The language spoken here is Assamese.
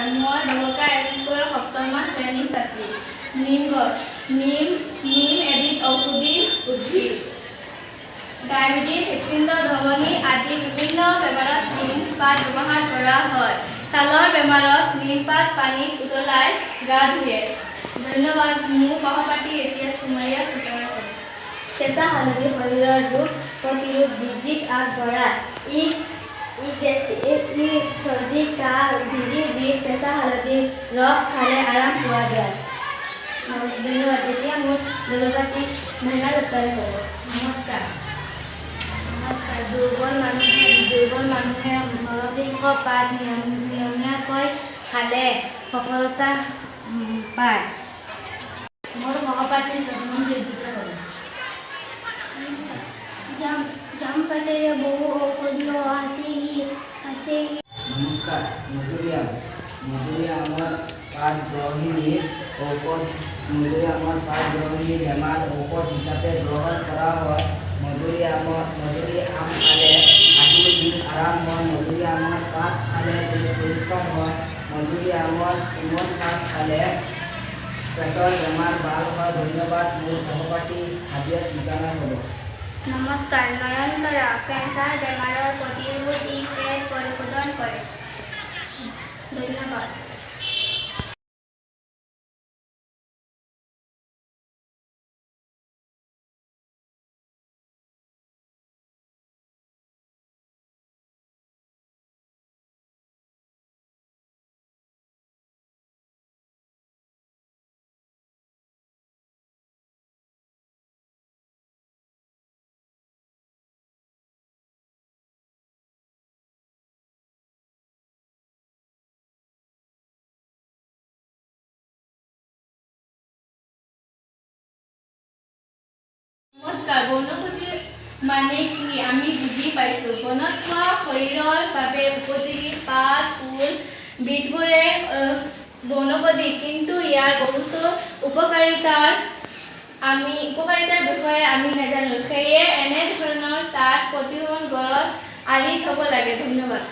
নমস্কাৰ, মই ঢলকা এম স্কুলৰ সপ্তম শ্ৰেণীৰ ছাত্ৰী। নিম গছ। নিম এবিধ ঔষধি উদ্ভিদ। ডায়েবেটিছ, হৃদপিণ্ড, ধমনী আদি বিভিন্ন বেমাৰত নিম পাত ব্যৱহাৰ কৰা হয়। ছালৰ বেমাৰত নিম পাত পানীত উতলাই গা ধুৱে। ধন্যবাদ। মোৰ সহপাঠী এতিয়া সুমাইয়া সূতাৰ কৰে। কেঁচা হালধি শৰীৰৰ ৰোগ প্ৰতিৰোধ বৃদ্ধিত আগবঢ়ায়। ই চৰ্দি, কাহ, ডিঙিৰ বিষ, কেঁচা হালধিৰ ৰস খালে আৰাম পোৱা যায়। ধন্যবাদ। এতিয়া মোৰ জনজাতি মহিলা দত্তৰে হ'ব। নমস্কাৰ। দুৰ্বল মানুহে নৰসিংহ পাত নিয়মীয়াকৈ খালে সফলতা পায়। মোৰ সহপাঠী জাম পাতেৰে বহু ঔষধীয় আছে। নমস্কাৰ। মধুৰিআমৰ পাত গৃহিণীৰ বেমাৰ ঔষধ হিচাপে গ্ৰহণ কৰা হয়। মধুৰিআম খালে হাঁটুৰ বিষ আৰাম হয়। মধুৰিআমৰ পাত খালে তেজ পৰিষ্কাৰ হয়। মধুৰিআমৰ কোমল পাত খালে পেটৰ বেমাৰ ভাল হয়। ধন্যবাদ। মোৰ সহপাঠী হাবিয়া চিন্তানা হ'ব। নমস্কাৰ। নয়নতৰা। কেঞ্চাৰ বেমাৰৰ প্ৰতিৰোধ ই তেজ পৰিশোধন কৰে। ধন্যবাদ। নমস্কাৰ। বনৌষধি মানে কি আমি বুজি পাইছোঁ। বনত পোৱা শৰীৰৰ বাবে উপযোগী পাত, ফুল, বীজবোৰে বনৌষধি, কিন্তু ইয়াৰ বহুতো উপকাৰিতাৰ বিষয়ে আমি নাজানো। সেয়ে এনে ধৰণৰ চাট প্ৰতিদিন ঘৰত আনি থব লাগে। ধন্যবাদ।